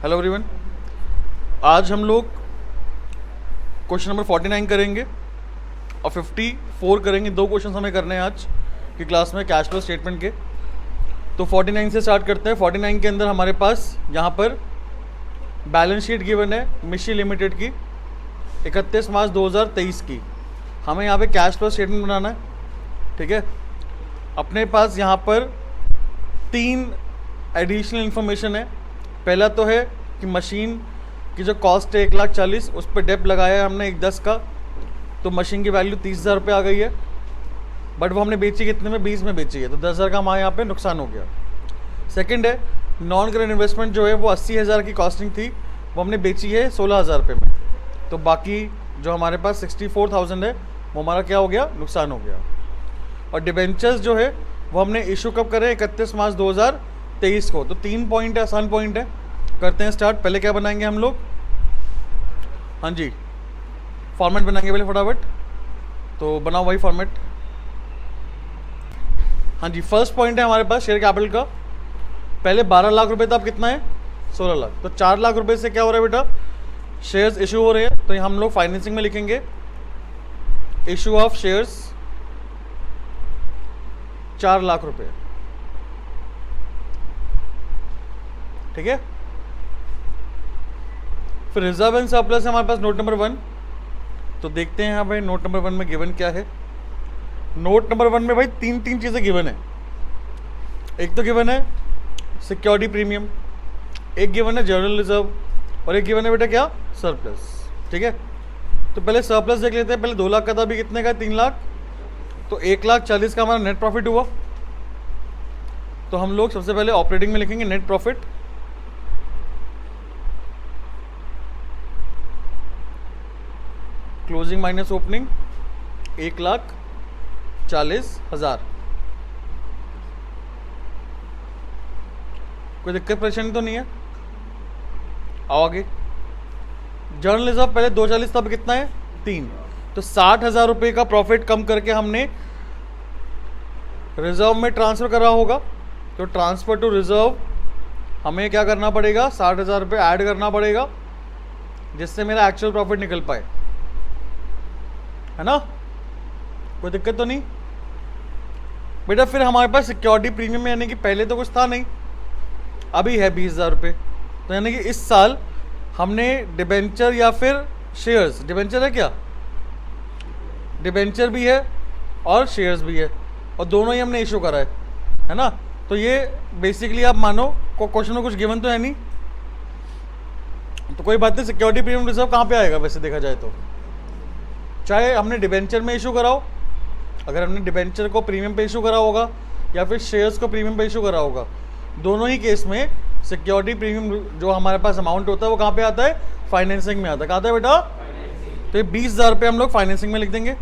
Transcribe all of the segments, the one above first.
Hello everyone, आज हम लोग क्वेश्चन नंबर 49 करेंगे और 54 करेंगे। दो क्वेश्चन हमें करने हैं आज की क्लास में कैश फ्लो स्टेटमेंट के। तो 49 से स्टार्ट करते हैं। 49 के अंदर हमारे पास यहाँ पर बैलेंस शीट गिवन है मिशी लिमिटेड की 31 मार्च 2023 की। हमें यहाँ पे कैश फ्लो स्टेटमेंट बनाना है, ठीक है। अपने पास यहाँ पर 3 एडिशनल इन्फॉर्मेशन है। पहला तो है कि मशीन की जो कॉस्ट है 1,40,000, उस पर डेप लगाया है हमने 1,10 का, तो मशीन की वैल्यू 30,000 रुपये आ गई है। बट वो हमने बेची कितने में? 20 में बेची है, तो 10,000 का हमारे यहाँ पे नुकसान हो गया। सेकंड है नॉन करेंट इन्वेस्टमेंट जो है वो 80,000 की कॉस्टिंग थी, वो हमने बेची है 16,000 रुपये में, तो बाकी जो हमारे पास 64,000 है वो हमारा क्या हो गया? नुकसान हो गया। और डिबेंचर्स जो है वो हमने इशू कब करें? 31 मार्च 2023 को। तो 3 पॉइंट है, आसान पॉइंट है, करते हैं स्टार्ट। पहले क्या बनाएंगे हम लोग? हाँ जी, फॉर्मेट बनाएंगे पहले फटाफट, तो बनाओ वही फॉर्मेट। हाँ जी, फर्स्ट पॉइंट है हमारे पास शेयर कैपिटल का। पहले 12 लाख रुपए था, अब कितना है? 16 लाख। तो 4 लाख रुपए से क्या हो रहा है बेटा? शेयर्स इशू हो रहे हैं, तो हम लोग फाइनेंसिंग में लिखेंगे इशू ऑफ शेयर्स 4 लाख रुपए, ठीक है। फिर रिजर्व एंड सरप्लस है हमारे पास नोट नंबर 1। तो देखते हैं यहाँ भाई नोट नंबर 1 में गिवन क्या है। नोट नंबर 1 में भाई तीन चीज़ें गिवन है। एक तो गिवन है सिक्योरिटी प्रीमियम, एक गिवन है जनरल रिजर्व, और एक गिवन है बेटा क्या? सरप्लस, ठीक है। तो पहले सरप्लस देख लेते हैं। पहले 2 लाख का था, अभी कितने का है? 3 लाख। तो 1,40,000 का हमारा नेट प्रॉफिट हुआ। तो हम लोग सबसे पहले ऑपरेटिंग में लिखेंगे net profit, closing minus opening 1,40,000। कोई दिक्कत परेशानी तो नहीं है? आओ आगे। जर्नल रिजर्व पहले 2,40 था, अब कितना है? 3। तो 60,000 रुपये का प्रॉफिट कम करके हमने रिजर्व में ट्रांसफर करा होगा। तो ट्रांसफर टू रिजर्व हमें क्या करना पड़ेगा? 60,000 रुपये ऐड करना पड़ेगा, जिससे मेरा एक्चुअल प्रॉफिट निकल पाए, है ना। कोई दिक्कत तो नहीं बेटा। फिर हमारे पास सिक्योरिटी प्रीमियम में, यानी कि पहले तो कुछ था नहीं, अभी है 20,000 रुपये। तो यानी कि इस साल हमने डिबेंचर या फिर शेयर्स, डिबेंचर है क्या? डिबेंचर भी है और शेयर्स भी है, और दोनों ही हमने इशू करा है ना। तो ये बेसिकली आप मानो क्वेश्चन में कुछ गिवन तो है नहीं, तो कोई बात नहीं। सिक्योरिटी प्रीमियम रिजर्व कहाँ पे आएगा वैसे देखा जाए तो? चाहे हमने डिबेंचर में इशू कराओ, अगर हमने डिबेंचर को प्रीमियम पे इशू करा होगा या फिर शेयर्स को प्रीमियम पे इशू करा होगा, दोनों ही केस में सिक्योरिटी प्रीमियम जो हमारे पास अमाउंट होता है वो कहाँ पे आता है? फाइनेंसिंग में आता है। कहाँ आता है बेटा? तो ये 20,000 रुपये हम लोग फाइनेंसिंग में लिख देंगे,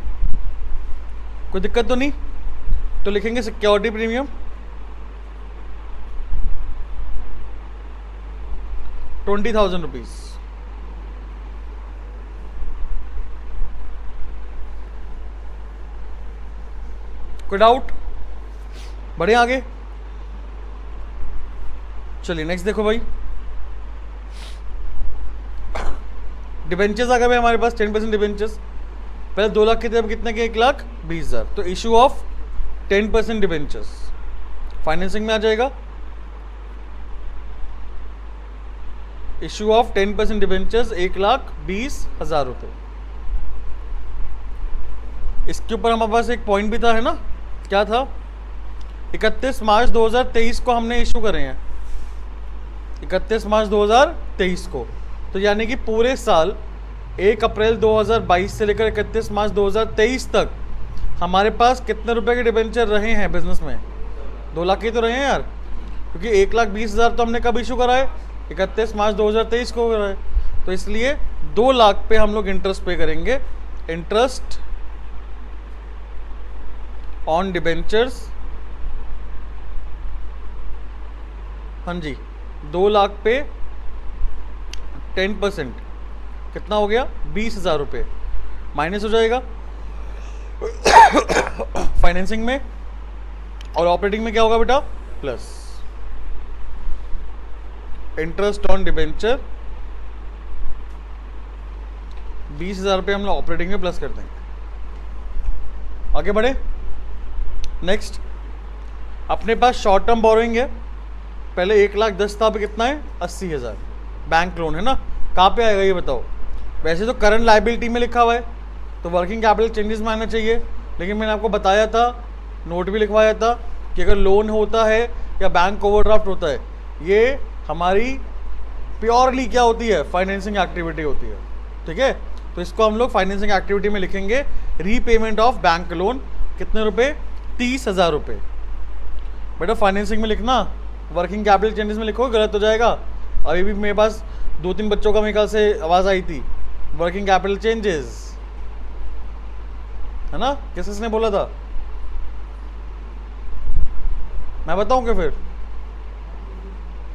कोई दिक्कत तो नहीं। तो लिखेंगे सिक्योरिटी प्रीमियम 20,000 रुपीज़। कोई डाउट? बढ़े आगे, चलिए नेक्स्ट देखो भाई। डिबेंचर्स आ गए भाई हमारे पास 10% डिबेंचर्स। पहले 2 लाख के थे, अब कितने के? 1,20,000। तो इशू ऑफ 10% डिबेंचर्स फाइनेंसिंग में आ जाएगा। इशू ऑफ 10% डिबेंचर्स 1,20,000 रुपये। इसके ऊपर हमारे पास एक पॉइंट भी था, है ना। क्या था? 31 मार्च 2023 को हमने इशू करे हैं, 31 मार्च 2023 को। तो यानी कि पूरे साल 1 अप्रैल 2022 से लेकर 31 मार्च 2023 तक हमारे पास कितने रुपए के डिबेंचर रहे हैं बिजनेस में? 2 लाख के तो रहे हैं यार, क्योंकि 1,20,000 तो हमने कब इशू करा है? 31 मार्च 2023 को करा है। तो इसलिए 2 लाख पे हम लोग इंटरेस्ट पे करेंगे, इंटरेस्ट ऑन डिबेंचर्स। हाँ जी, 2 लाख पे 10% कितना हो गया? 20,000 रुपये माइनस हो जाएगा फाइनेंसिंग में, और ऑपरेटिंग में क्या होगा बेटा? प्लस। इंटरेस्ट ऑन डिबेंचर 20,000 रुपये हम लोग ऑपरेटिंग में प्लस कर देंगे। आगे बढ़े। नेक्स्ट, अपने पास शॉर्ट टर्म बोरोइंग है, पहले 1,10,000 था, अभी कितना है 80,000, बैंक लोन है ना, कहाँ पे आएगा ये बताओ। वैसे तो करंट लाइबिलिटी में लिखा हुआ है तो वर्किंग कैपिटल चेंजेस में आना चाहिए, लेकिन मैंने आपको बताया था, नोट भी लिखवाया था कि अगर लोन होता है या बैंक ओवरड्राफ्ट होता है, ये हमारी प्योरली क्या होती है, फाइनेंसिंग एक्टिविटी होती है। ठीक है, तो इसको हम लोग फाइनेंसिंग एक्टिविटी में लिखेंगे, रीपेमेंट ऑफ बैंक लोन, कितने रुपए, 30,000 रुपये। बेटा फाइनेंसिंग में लिखना, वर्किंग कैपिटल चेंजेस में लिखो गलत हो जाएगा। अभी भी मेरे पास 2-3 बच्चों का मेरे ख्याल से आवाज़ आई थी, वर्किंग कैपिटल चेंजेस, है ना, किसने बोला था, मैं बताऊं क्या फिर,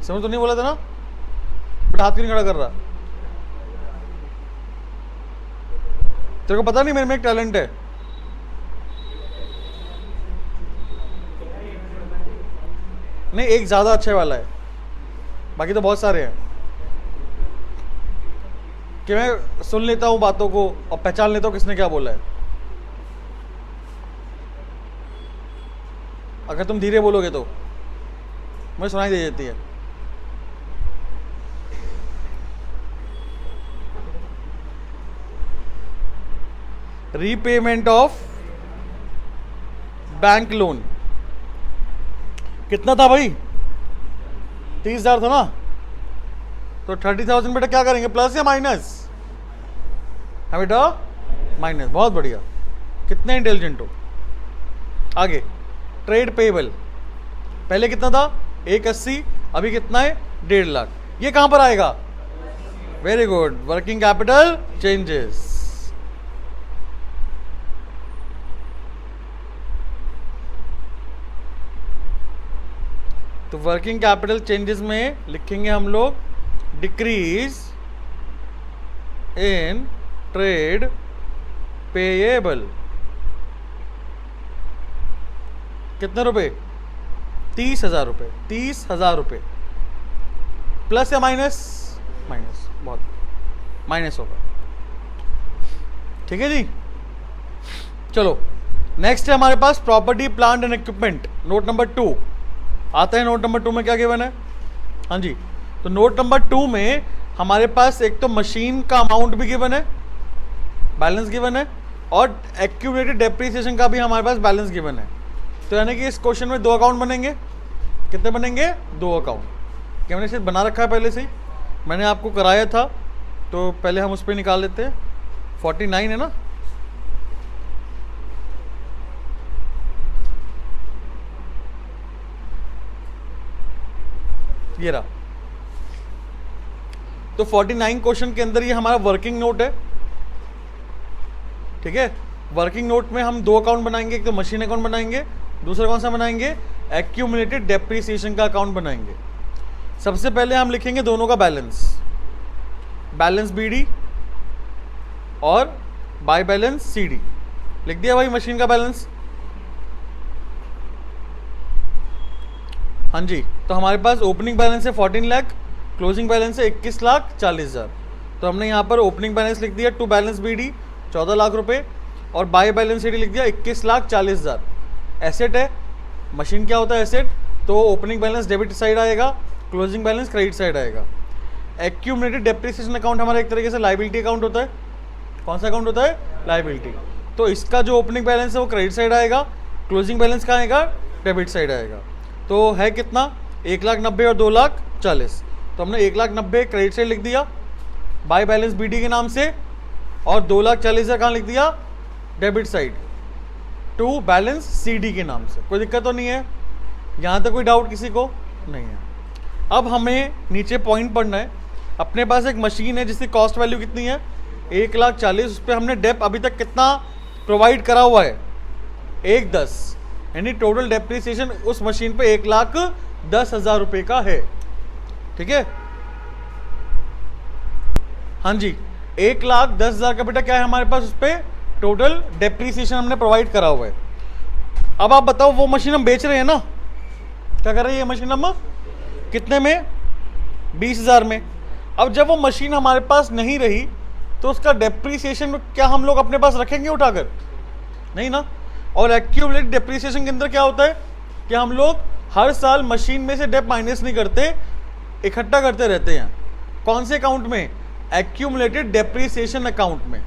समझ तो नहीं बोला था ना, बेटा हाथ क्यों नहीं खड़ा कर रहा, तेरे को पता नहीं मेरे में एक टैलेंट है। नहीं, एक ज़्यादा अच्छे वाला है, बाकी तो बहुत सारे हैं कि मैं सुन लेता हूँ बातों को और पहचान लेता हूँ किसने क्या बोला है। अगर तुम धीरे बोलोगे तो मुझे सुनाई दे देती है। रीपेमेंट ऑफ बैंक लोन कितना था भाई, 30,000 था ना, तो 30,000 बेटा क्या करेंगे, प्लस या माइनस, हाँ बेटा माइनस, बहुत बढ़िया, कितने इंटेलिजेंट हो। आगे, ट्रेड पेबल, पहले कितना था 180, अभी कितना है 1.5 लाख, ये कहां पर आएगा, very good, working capital changes. तो वर्किंग कैपिटल चेंजेस में लिखेंगे हम लोग डिक्रीज इन ट्रेड पेएबल, कितने रुपए, 30,000 रुपये, 30,000 रुपये, प्लस या माइनस, माइनस, बहुत माइनस होगा। ठीक है जी, चलो नेक्स्ट है हमारे पास property plant and equipment, note number 2 आता है। नोट नंबर 2 में क्या गिवन है, हाँ जी, तो नोट नंबर 2 में हमारे पास एक तो मशीन का अमाउंट भी गिवन है, बैलेंस गिवन है, और एक्यूमुलेटेड डेप्रिसिएशन का भी हमारे पास बैलेंस गिवन है। तो यानी कि इस क्वेश्चन में 2 अकाउंट बनेंगे, कितने बनेंगे, 2 अकाउंट। क्या मैंने सिर्फ बना रखा है पहले से ही, मैंने आपको कराया था, तो पहले हम उस पर निकाल लेते हैं। 49 है ना, ये रहा। तो 49 क्वेश्चन के अंदर ये हमारा वर्किंग नोट है। ठीक है, वर्किंग नोट में हम 2 अकाउंट बनाएंगे, एक तो मशीन अकाउंट बनाएंगे, दूसरा कौन सा बनाएंगे, एक्यूमुलेटेड डेप्रिसिएशन का अकाउंट बनाएंगे। सबसे पहले हम लिखेंगे दोनों का बैलेंस, बैलेंस बीडी और बाय बैलेंस सीडी। लिख दिया भाई मशीन का बैलेंस, हाँ जी। तो हमारे पास ओपनिंग बैलेंस है 14 लाख, क्लोजिंग बैलेंस है 21,40,000। तो हमने यहाँ पर ओपनिंग बैलेंस लिख दिया टू बैलेंस बीडी 14 लाख रुपए, और बाय बैलेंस सीडी लिख दिया 21,40,000। एसेट है, मशीन क्या होता है एसेट, तो ओपनिंग बैलेंस डेबिट साइड आएगा, क्लोजिंग बैलेंस क्रेडिट साइड आएगा। एक्यूमुलेटेड डेप्रिसिएशन अकाउंट हमारा एक तरीके से लाइबिलिटी अकाउंट होता है। कौन सा अकाउंट होता है, लाइबिलिटी। तो इसका जो ओपनिंग बैलेंस है वो क्रेडिट साइड आएगा, क्लोजिंग बैलेंस कहाँ आएगा, डेबिट साइड आएगा। तो है कितना, 1,90,000 और 2,40,000। तो हमने 1,90,000 क्रेडिट साइड लिख दिया बाय बैलेंस बीडी के नाम से, और 2,40,000 कहाँ लिख दिया, debit side to balance CD के नाम से। कोई दिक्कत तो नहीं है, यहाँ तक कोई डाउट किसी को नहीं है। अब हमें नीचे पॉइंट पढ़ना है। अपने पास एक मशीन है जिसकी कॉस्ट वैल्यू कितनी है, 1,40,000। उस पर हमने डेप अभी तक कितना प्रोवाइड करा हुआ है, 1,10, यानी टोटल डेप्रिसिएशन उस मशीन पे 1,10,000 रुपये का है। ठीक है, हाँ जी, 1,10,000 का बेटा क्या है हमारे पास, उस पर टोटल डेप्रिसिएशन हमने प्रोवाइड करा हुआ है। अब आप बताओ, वो मशीन हम बेच रहे हैं ना, क्या कर रहे हैं ये मशीन हम कितने में, 20,000 में। अब जब वो मशीन हमारे पास नहीं रही तो उसका डेप्रीसिएशन क्या हम लोग अपने पास रखेंगे उठाकर? नहीं ना। और एक्यूमुलेटेड डेप्रीसिएशन के अंदर क्या होता है कि हम लोग हर साल मशीन में से डेप माइनस नहीं करते, इकट्ठा करते रहते हैं। कौन से अकाउंट में? एक्यूमुलेटेड डेप्रीसिएशन अकाउंट में।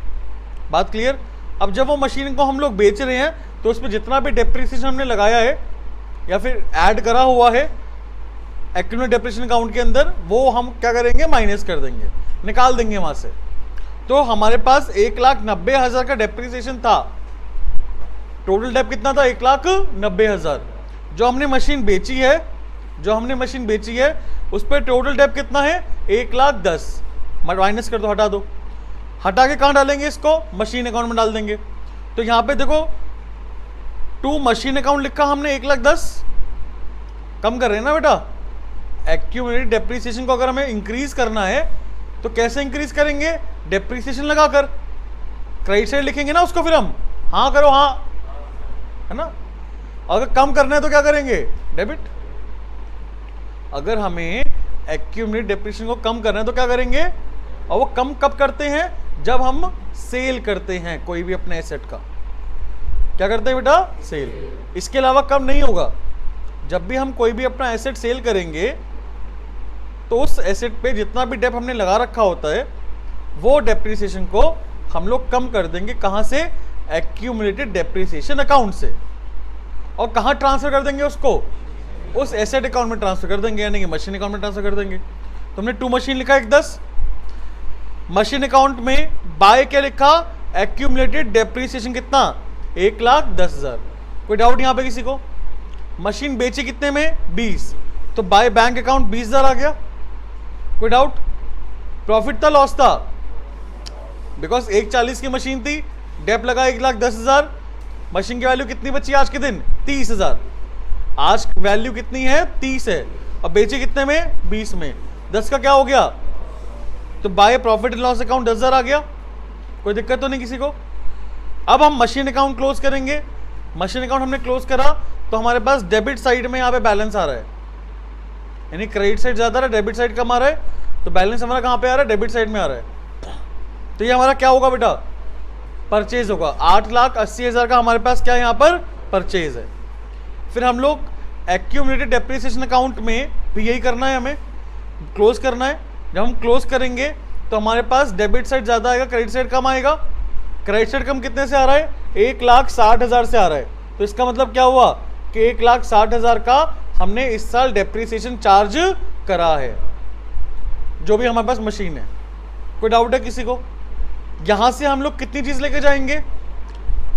बात क्लियर? अब जब वो मशीन को हम लोग बेच रहे हैं तो उस पर जितना भी डेप्रीसिएशन हमने लगाया है या फिर ऐड करा हुआ है एक्यूमुलेटेड डेप्रीसिएशन अकाउंट के अंदर, वो हम क्या करेंगे? माइनस कर देंगे, निकाल देंगे वहां से। तो हमारे पास 1,90,000 का डेप्रीसिएशन था। टोटल डेप कितना था? 1,90,000। जो हमने मशीन बेची है उस पर टोटल डेप कितना है? 1,10,000। माइनस कर दो, हटा दो। हटा के कहाँ डालेंगे इसको? मशीन अकाउंट में डाल देंगे। तो यहाँ पे देखो टू मशीन अकाउंट लिखा हमने 1,10,000। कम कर रहे हैं ना बेटा। एक्यूमुलेटेड डेप्रीसिएशन को अगर हमें इंक्रीज करना है तो कैसे इंक्रीज करेंगे? डेप्रीसिएशन लगाकर। क्रेडिट साइड लिखेंगे ना उसको, फिर हम हाँ करो हाँ, है ना। अगर कम करना है तो क्या करेंगे? डेबिट। अगर हमें एक्यूमुलेटेड डेप्रीसिएशन को कम करना है तो क्या करेंगे? और वो कम कब करते हैं? जब हम सेल करते हैं कोई भी अपने एसेट का। क्या करते हैं बेटा? सेल। इसके अलावा कम नहीं होगा। जब भी हम कोई भी अपना एसेट सेल करेंगे तो उस एसेट पे जितना भी डेप हमने लगा रखा होता है वो डेप्रीसिएशन को हम लोग कम कर देंगे। कहां से? एक्यूमुलेटेड डेप्रीसिएशन अकाउंट से। और कहां ट्रांसफर कर देंगे उसको? उस एसेट अकाउंट में ट्रांसफर कर देंगे, यानी कि मशीन अकाउंट में ट्रांसफर कर देंगे। तुमने टू मशीन लिखा 1,10,000। मशीन अकाउंट में बाय क्या लिखा? एक्यूमुलेटेड डेप्रीसिएशन कितना? 1,10,000। कोई डाउट यहां पे किसी को? मशीन बेची कितने में? 20। तो बाय बैंक अकाउंट 20,000 आ गया। कोई डाउट? प्रॉफिट था लॉस था? बिकॉज 1,40,000 की मशीन थी, डेप लगा 1,10,000। मशीन की वैल्यू कितनी बची आज के दिन? 30,000। आज वैल्यू कितनी है? 30 है। अब बेची कितने में? 20 में। 10 का क्या हो गया? तो by profit and loss account 10,000 आ गया। कोई दिक्कत तो नहीं किसी को? अब हम मशीन अकाउंट क्लोज करेंगे। मशीन अकाउंट हमने क्लोज करा तो हमारे पास डेबिट साइड में यहाँ पे बैलेंस आ रहा है, यानी क्रेडिट साइड ज्यादा है, डेबिट साइड कम आ रहा है। तो बैलेंस हमारा कहाँ पे आ रहा है? डेबिट साइड में आ रहा है। तो ये हमारा क्या होगा बेटा? परचेज होगा। 8,80,000 का हमारे पास क्या है यहाँ पर? परचेज है। फिर हम लोग एक्यूमुलेटेड डेप्रीसिएशन अकाउंट में भी यही करना है, हमें क्लोज करना है। जब हम क्लोज करेंगे तो हमारे पास डेबिट साइड ज़्यादा आएगा, क्रेडिट साइड कम आएगा। क्रेडिट साइड कम कितने से आ रहा है? 1,60,000 से आ रहा है। तो इसका मतलब क्या हुआ कि 1,60,000 का हमने इस साल डेप्रीसिएशन चार्ज करा है, जो भी हमारे पास मशीन है। कोई डाउट है किसी को? यहां से हम लोग कितनी चीज लेके जाएंगे?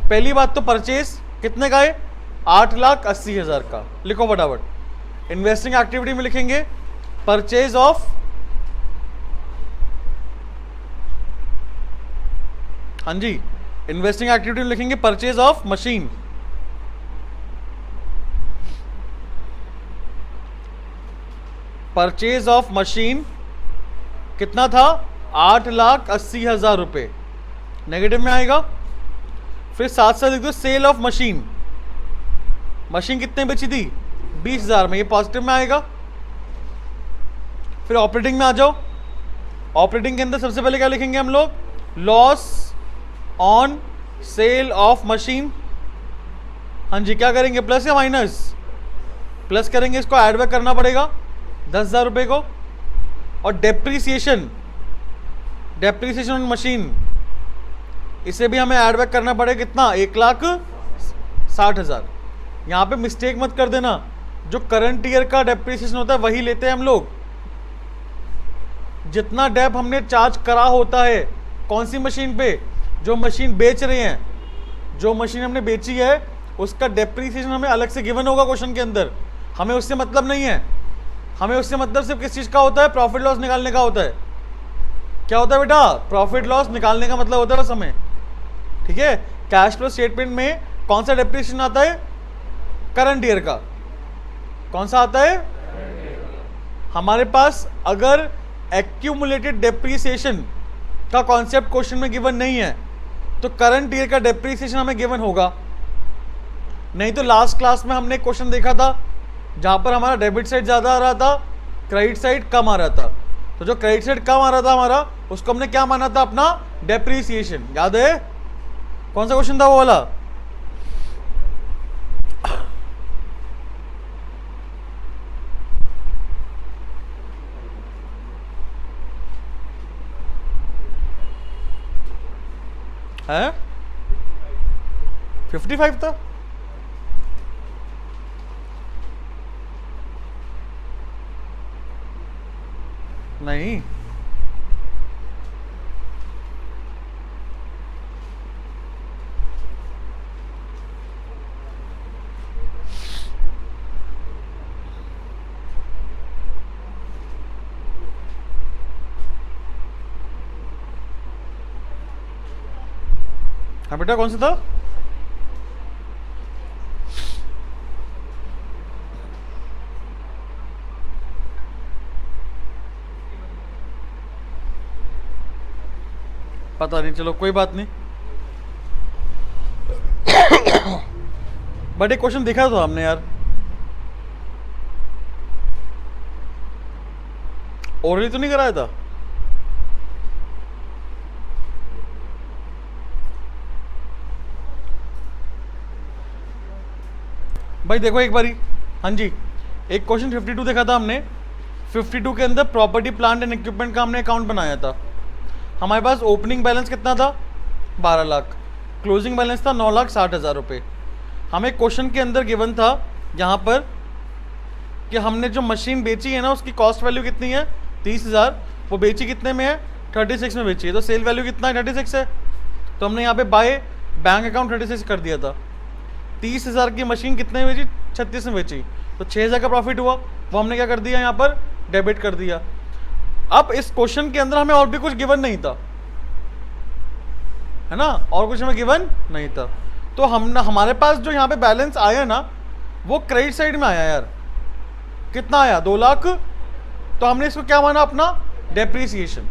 पहली बात तो परचेज कितने का है? 8,80,000 का। लिखो फटाफट। इन्वेस्टिंग एक्टिविटी में लिखेंगे परचेज ऑफ हाँ जी, इन्वेस्टिंग एक्टिविटी में लिखेंगे purchase of machine. Purchase of machine कितना था? 8,80,000 रुपए। नेगेटिव में आएगा। फिर साथ साथ लिख दो सेल ऑफ मशीन। मशीन कितने बेची थी? 20,000 में, ये पॉजिटिव में आएगा। फिर ऑपरेटिंग में आ जाओ। ऑपरेटिंग के अंदर सबसे पहले क्या लिखेंगे हम लोग? Loss on sale of machine. हाँ जी, क्या करेंगे? प्लस या माइनस? प्लस करेंगे, इसको एड बैक करना पड़ेगा 10,000 रुपए को। और डेप्रीसिएशन, डेप्रीसिएशन ऑन मशीन, इसे भी हमें ऐड बैक करना पड़ेगा कितना? 1,60,000। यहाँ पे मिस्टेक मत कर देना, जो करंट ईयर का डेप्रीसिएशन होता है वही लेते हैं हम लोग। जितना डेप हमने चार्ज करा होता है कौन सी मशीन पे? जो मशीन बेच रहे हैं, जो मशीन हमने बेची है उसका डेप्रीसिएशन हमें अलग से गिवन होगा क्वेश्चन के अंदर। हमें उससे मतलब नहीं है। हमें उससे मतलब सिर्फ किस चीज का होता है? प्रॉफिट लॉस निकालने का होता है। क्या होता है बेटा? प्रॉफिट लॉस निकालने का मतलब होता है बस हमें। ठीक है। कैश फ्लो स्टेटमेंट में कौन सा डेप्रीसिएशन आता है? करंट ईयर का। कौन सा आता है? हमारे पास अगर एक्यूमुलेटेड डेप्रीसिएशन का कॉन्सेप्ट क्वेश्चन में गिवन नहीं है तो करंट ईयर का डेप्रीसिएशन हमें गिवन होगा। नहीं तो लास्ट क्लास में हमने क्वेश्चन देखा था जहां पर हमारा डेबिट साइड ज्यादा आ रहा था, क्रेडिट साइड कम आ रहा था। तो जो क्रेडिट साइड कम आ रहा था हमारा, उसको हमने क्या माना था? अपना डेप्रीसिएशन। याद है कौन सा क्वेश्चन था वो वाला? है 55 था। नहीं, हाँ बेटा कौन सा था? पता नहीं, चलो कोई बात नहीं। बट एक क्वेश्चन देखा था हमने यार, ओरली तो नहीं कराया था? भाई देखो एक बारी, हाँ जी, एक क्वेश्चन 52 देखा था हमने। 52 के अंदर प्रॉपर्टी प्लांट एंड इक्विपमेंट का हमने अकाउंट बनाया था। हमारे पास ओपनिंग बैलेंस कितना था? 12 लाख। क्लोजिंग बैलेंस था 9,60,000 रुपये। हमें क्वेश्चन के अंदर गिवन था यहाँ पर कि हमने जो मशीन बेची है ना, उसकी कॉस्ट वैल्यू कितनी है? 30,000। वो बेची कितने में है? 36 में बेची है। तो सेल वैल्यू कितना है? 36 है। तो हमने यहाँ पे बाय बैंक अकाउंट 36 कर दिया था। 30,000 की मशीन कितने में बेची? 36 में बेची। तो 6,000 का प्रॉफिट हुआ, वो हमने क्या कर दिया? यहाँ पर डेबिट कर दिया। अब इस क्वेश्चन के अंदर हमें और भी कुछ गिवन नहीं था, है ना, और कुछ हमें गिवन नहीं था। तो हमारे पास जो यहाँ पे बैलेंस आया ना, वो क्रेडिट साइड में आया यार। कितना आया? 2 लाख। तो हमने इसको क्या माना? अपना डेप्रीसिएशन।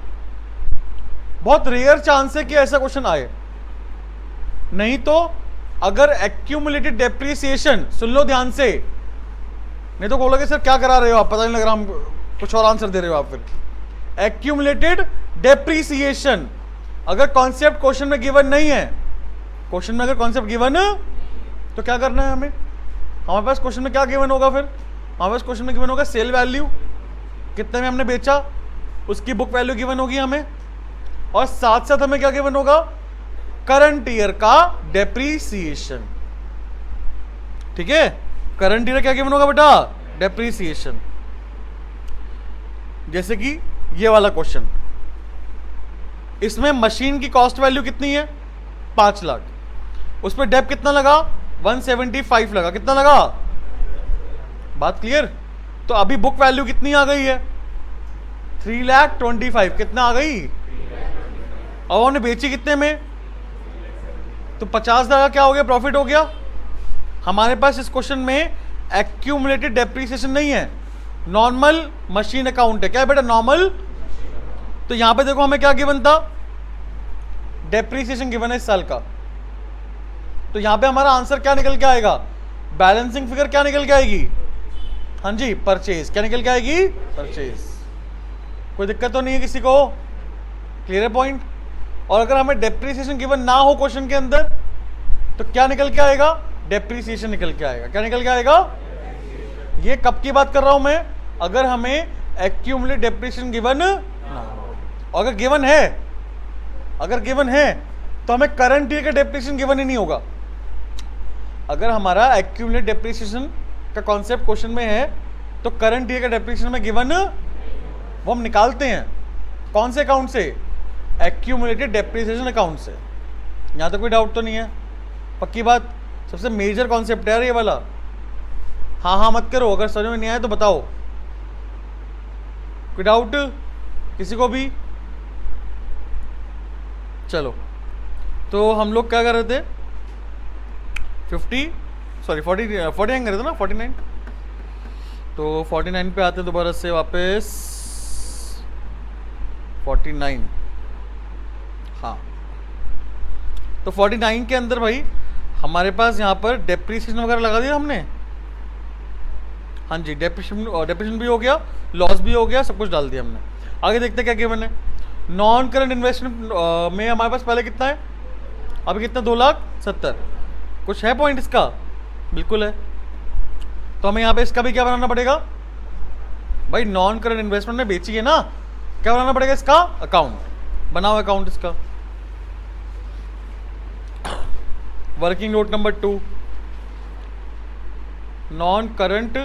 बहुत रेयर चांस है कि ऐसा क्वेश्चन आए, नहीं तो अगर एक्यूमुलेटेड डेप्रीसिएशन, सुन लो ध्यान से, नहीं तो बोलोगे सर क्या करा रहे हो आप, पता नहीं लग रहा, हम कुछ और आंसर दे रहे हो आप। फिर एक्यूमुलेटेड डेप्रीसिएशन अगर कॉन्सेप्ट क्वेश्चन में गिवन नहीं है, क्वेश्चन में अगर कॉन्सेप्ट गिवन तो क्या करना है हमें? हमारे पास क्वेश्चन में क्या गिवन होगा? फिर हमारे पास क्वेश्चन में गिवन होगा सेल वैल्यू, कितने में हमने बेचा, उसकी बुक वैल्यू गिवन होगी हमें, और साथ साथ हमें क्या गिवन होगा? करंट ईयर का डेप्रीसिएशन। ठीक है, करंट ईयर क्या गिवन होगा बेटा? डेप्रीसिएशन। जैसे कि ये वाला क्वेश्चन, इसमें मशीन की कॉस्ट वैल्यू कितनी है? 5 लाख। उस पर डेप कितना लगा? 175 लगा। कितना लगा? बात क्लियर? तो अभी बुक वैल्यू कितनी आ गई है? 3,25,000। कितना आ गई? और हमने बेची कितने में? तो 50,000 का क्या हो गया? प्रॉफिट हो गया। हमारे पास इस क्वेश्चन में एक्यूमुलेटेड डेप्रीसिएशन नहीं है, नॉर्मल मशीन अकाउंट है। क्या है बेटा? नॉर्मल। तो यहां पे देखो हमें क्या गिवन था? डेप्रीसिएशन गिवन है इस साल का। तो यहां पे हमारा आंसर क्या निकल के आएगा? बैलेंसिंग फिगर क्या निकल के आएगी? हाँ जी, परचेज। क्या निकल के आएगी? परचेज। कोई दिक्कत तो नहीं है किसी को? क्लियर है पॉइंट? और अगर हमें डेप्रीसिएशन गिवन ना हो क्वेश्चन के अंदर, तो क्या निकल के आएगा? डेप्रीसिएशन निकल के आएगा। क्या निकल के आएगा? ये कब की बात कर रहा हूं मैं? अगर हमें एक्यूमुलेटेड डेप्रीसिएशन गिवन ना हो। अगर गिवन है, अगर गिवन है तो हमें करंट ईयर का डेप्रीसिएशन गिवन ही नहीं होगा। अगर हमारा एक्यूमुलेटेड डेप्रीसिएशन का कॉन्सेप्ट क्वेश्चन में है, तो करंट ईयर का डेप्रीसिएशन में गिवन वो हम निकालते हैं। कौन से अकाउंट से? एक्यूमुलेटेड डेप्रीसिएशन अकाउंट से। यहां तक कोई डाउट तो नहीं है? पक्की बात? सबसे मेजर कॉन्सेप्ट है ये वाला। हाँ हाँ मत करो, अगर समझ में नहीं आया तो बताओ। कोई डाउट किसी को भी? चलो, तो हम लोग क्या कर रहे थे? 49 कर रहे थे ना, 49। तो 49 पे आते हैं दोबारा से वापस। 49, हाँ। तो 49 के अंदर भाई हमारे पास यहाँ पर डेप्रीसिएशन वगैरह लगा दिया हमने, हाँ जी, डेप्रिसिएशन भी हो गया, लॉस भी हो गया, सब कुछ डाल दिया हमने। आगे देखते हैं क्या गिवन है। नॉन करंट इन्वेस्टमेंट में हमारे पास पहले कितना है, अभी कितना, 2,70,000। कुछ है पॉइंट इसका, बिल्कुल है। तो हमें यहाँ पे इसका भी क्या बनाना पड़ेगा भाई, नॉन करंट इन्वेस्टमेंट में बेची है ना, क्या बनाना पड़ेगा इसका, अकाउंट बनाओ, अकाउंट इसका। Working note number 2, non current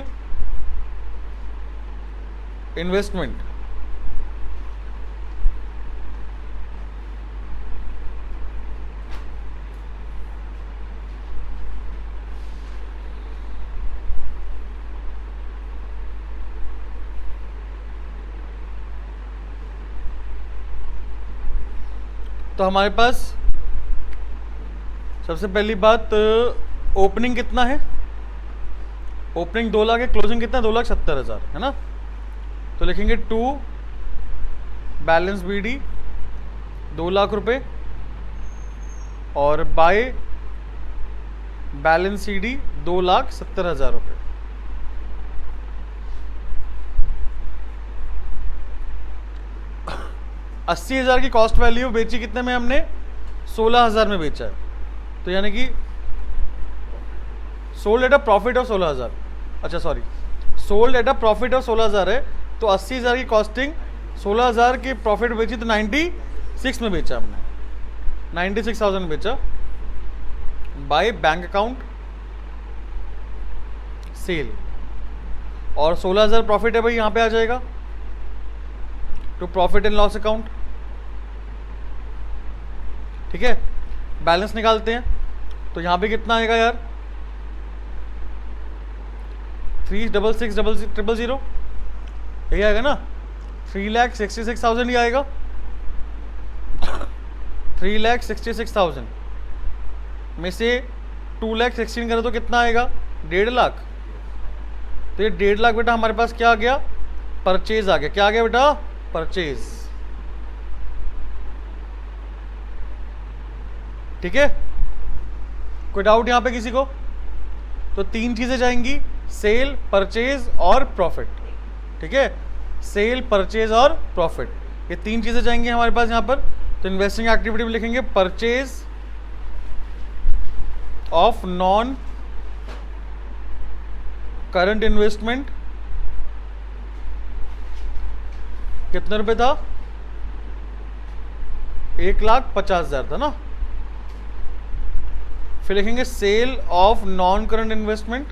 investment. तो हमारे पास सबसे पहली बात, ओपनिंग कितना है, ओपनिंग 2 लाख है, क्लोजिंग कितना है, 2,70,000 है ना। तो लिखेंगे टू बैलेंस BD 2 लाख रुपए और बाय बैलेंस CD 2,70,000 रुपये। $80,000 की कॉस्ट वैल्यू बेची कितने में हमने, 16,000 में बेचा है। तो यानी कि sold at a profit of 16,000, अच्छा sorry, sold at a profit of 16,000 है। तो 80,000 की कॉस्टिंग, 16,000 की प्रॉफिट बेची, तो 96 में बेचा हमने, 96,000 में बेचा बाय बैंक अकाउंट सेल। और 16,000 प्रॉफिट है भाई, यहाँ पे आ जाएगा to profit and loss account. ठीक है, बैलेंस निकालते हैं। तो यहाँ पे कितना आएगा यार, 366,000 यही आएगा ना, 3,66,000 ही आएगा। 3,66,000 में से 2,16,000 करें तो कितना आएगा, 1.5 लाख। तो ये 1.5 लाख बेटा हमारे पास क्या आ गया, परचेज आ गया। क्या आ गया बेटा, परचेज। ठीक है, कोई डाउट यहां पे किसी को? तो 3 चीजें जाएंगी, सेल, परचेज और प्रॉफिट। ठीक है, सेल, परचेज और प्रॉफिट, ये 3 चीजें जाएंगी हमारे पास यहां पर। तो इन्वेस्टिंग एक्टिविटी में लिखेंगे purchase of non current investment, कितने रुपए था, 1,50,000 था ना। फिर लिखेंगे sale of non current investment,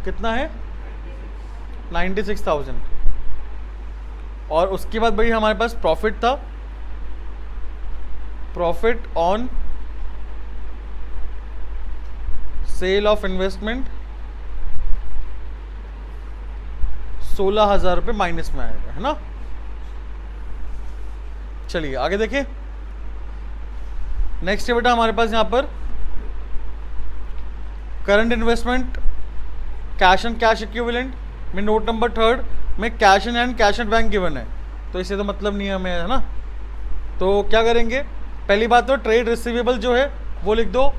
कितना है, 96,000। और उसके बाद भाई हमारे पास प्रॉफिट था, profit on sale of investment 16,000 रुपये माइनस में आएगा, है ना। चलिए आगे देखिए। नेक्स्ट है बेटा हमारे पास यहां पर current investment cash and cash equivalent में नोट नंबर 3 में cash in and cash at bank given है, तो इसे तो मतलब नहीं है हमें, है ना। तो क्या करेंगे, पहली बात तो ट्रेड रिसीवेबल जो है वो लिख दो,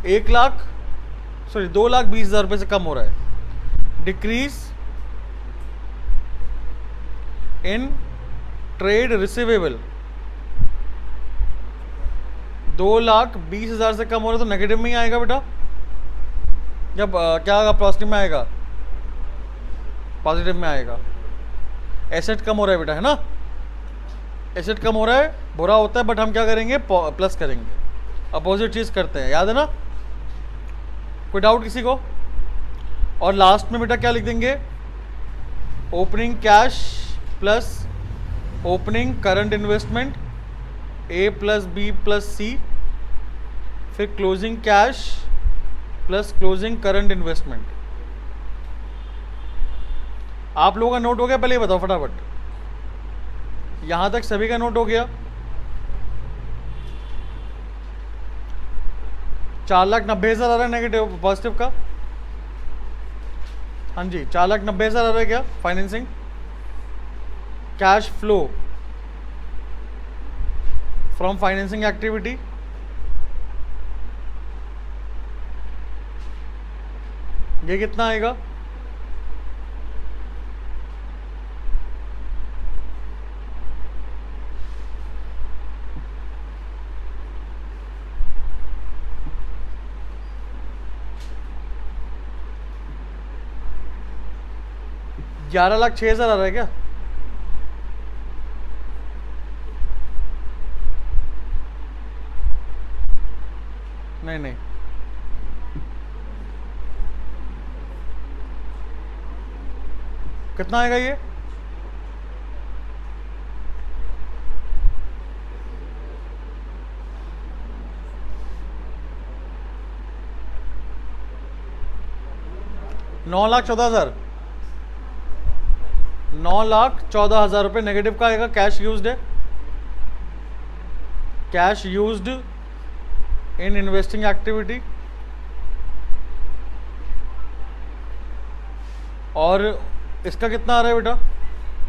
2,20,000 रुपये से कम हो रहा है। डिक्रीज इन ट्रेड रिसीवेबल 2,20,000 से कम हो रहा है, तो नेगेटिव में ही आएगा बेटा। जब क्या आएगा, पॉजिटिव में आएगा, पॉजिटिव में आएगा। एसेट कम हो रहा है बेटा, है ना, एसेट कम हो रहा है, बुरा होता है, बट हम क्या करेंगे, प्लस करेंगे, अपोजिट चीज करते हैं, याद है ना। कोई डाउट किसी को? और लास्ट में बेटा क्या लिख देंगे, opening cash plus opening current investment A plus B plus C, फिर closing cash plus closing current investment. आप लोगों का नोट हो गया, पहले ये बताओ फटाफट, यहां तक सभी का नोट हो गया। 4,90,000 आ रहा है नेगेटिव, पॉजिटिव का, हाँ जी 4,90,000 आ रहा है क्या, financing. Cash flow from financing activity ये कितना आएगा? ग्यारह लाख 6,000 आ रहा है क्या? नहीं नहीं, कितना आएगा ये? ₹9,14,000, 9,14,000 रुपये नेगेटिव का आएगा। कैश यूज्ड है, cash used in investing activity, और इसका कितना आ रहा है बेटा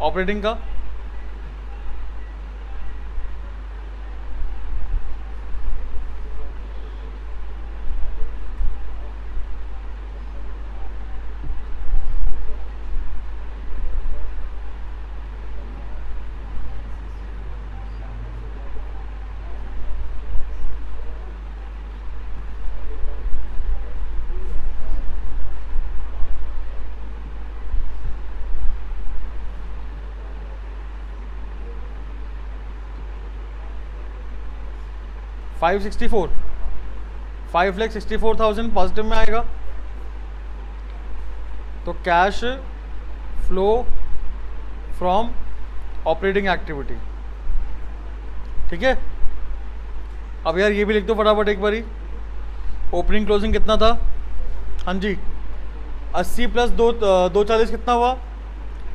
ऑपरेटिंग का? $5,64,000 पॉजिटिव में आएगा। तो cash flow from operating activity, ठीक है। अब यार ये भी लिख दो फटाफट एक बारी। ओपनिंग क्लोजिंग कितना था? हाँ जी, 80 प्लस 240 कितना हुआ?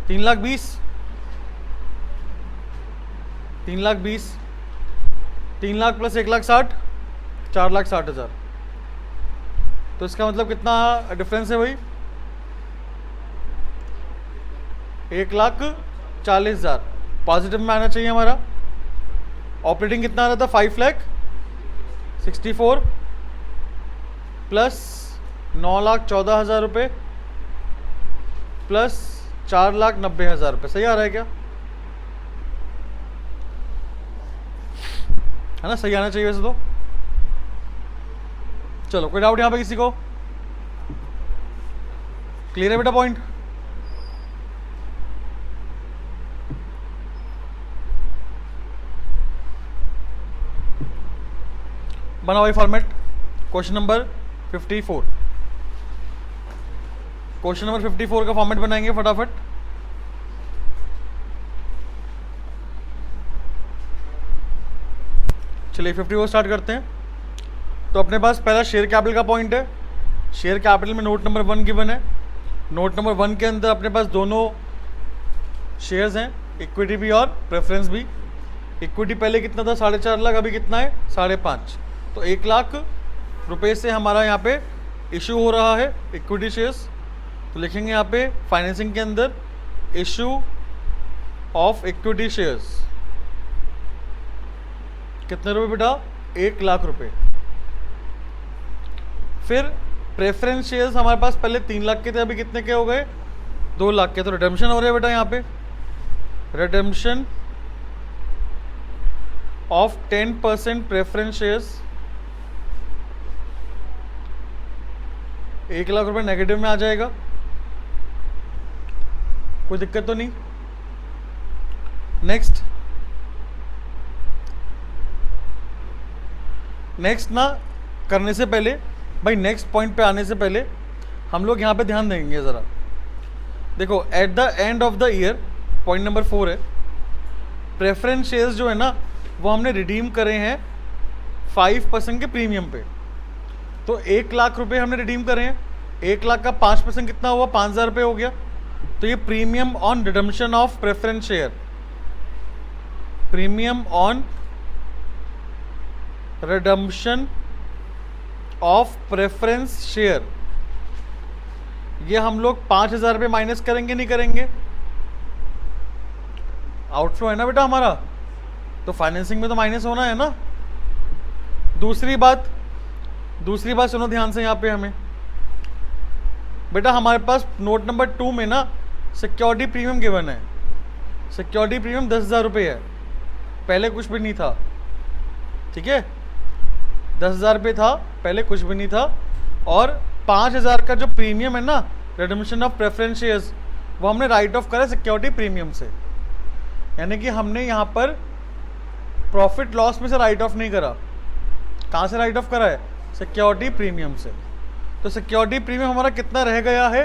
3,20,000, 3,20,000, 3 लाख प्लस 1,60,000, 4,60,000। तो इसका मतलब कितना डिफरेंस है भाई? 1,40,000 पॉजिटिव में आना चाहिए हमारा। ऑपरेटिंग कितना आ रहा था? 5,64,000 प्लस 9,14,000 रुपये प्लस 4,90,000 रुपये। सही आ रहा है क्या? है ना, सही आना चाहिए वैसे तो। चलो, कोई डाउट यहाँ पे किसी को? क्लियर है बेटा पॉइंट? बना हुआ format. Question number 54, question number 54 का फॉर्मेट बनाएंगे फटाफट। चलिए 54 स्टार्ट करते हैं। तो अपने पास पहला शेयर कैपिटल का पॉइंट है। शेयर कैपिटल में नोट नंबर 1 गिवन है। नोट नंबर 1 के अंदर अपने पास दोनों शेयर्स हैं, इक्विटी भी और प्रेफरेंस भी। इक्विटी पहले कितना था? 4.5 लाख, अभी कितना है? 5.5। तो 1 लाख रुपए से हमारा यहाँ पे इशू हो रहा है इक्विटी शेयर्स। तो लिखेंगे यहाँ पे फाइनेंसिंग के अंदर इशू ऑफ इक्विटी शेयर्स। कितने रुपए बेटा? 1 लाख रुपए। फिर प्रेफरेंस शेयर्स हमारे पास पहले 3 लाख के थे, अभी कितने के हो गए? 2 लाख के। तो रिडेम्पशन हो रहा है बेटा यहाँ पे, redemption of 10% preference shares. 1 lakh रुपए नेगेटिव में आ जाएगा, कोई दिक्कत तो नहीं। नेक्स्ट ना करने से पहले भाई, नेक्स्ट पॉइंट पे आने से पहले हम लोग यहाँ पे ध्यान देंगे ज़रा। देखो, at the end of the year, point number 4 है, प्रेफरेंस शेयर्स जो है ना वो हमने रिडीम करे हैं 5% के प्रीमियम पे। तो 1 लाख रुपए हमने रिडीम करे हैं, 1 लाख का 5% कितना हुआ? 5,000 रुपये हो गया। तो ये premium on redemption of preference share, premium on redemption of preference share, ये हम लोग 5,000 रुपये माइनस करेंगे, नहीं करेंगे? आउटफ्लो है ना बेटा हमारा, तो फाइनेंसिंग में तो माइनस होना है ना। दूसरी बात सुनो ध्यान से यहाँ पे हमें। बेटा हमारे पास नोट नंबर 2 में ना सिक्योरिटी प्रीमियम गिवन है। सिक्योरिटी प्रीमियम 10,000 रुपये है, पहले कुछ भी नहीं था, ठीक है, 10,000 रुपये था, पहले कुछ भी नहीं था। और 5,000 का जो प्रीमियम है ना, रिडम्पशन ऑफ प्रेफरेंस शेयर्स, वो हमने राइट ऑफ करा सिक्योरिटी प्रीमियम से। यानी कि हमने यहाँ पर प्रॉफिट लॉस में से राइट ऑफ नहीं करा। कहाँ से राइट ऑफ करा है? सिक्योरिटी प्रीमियम से। तो सिक्योरिटी प्रीमियम हमारा कितना रह गया है?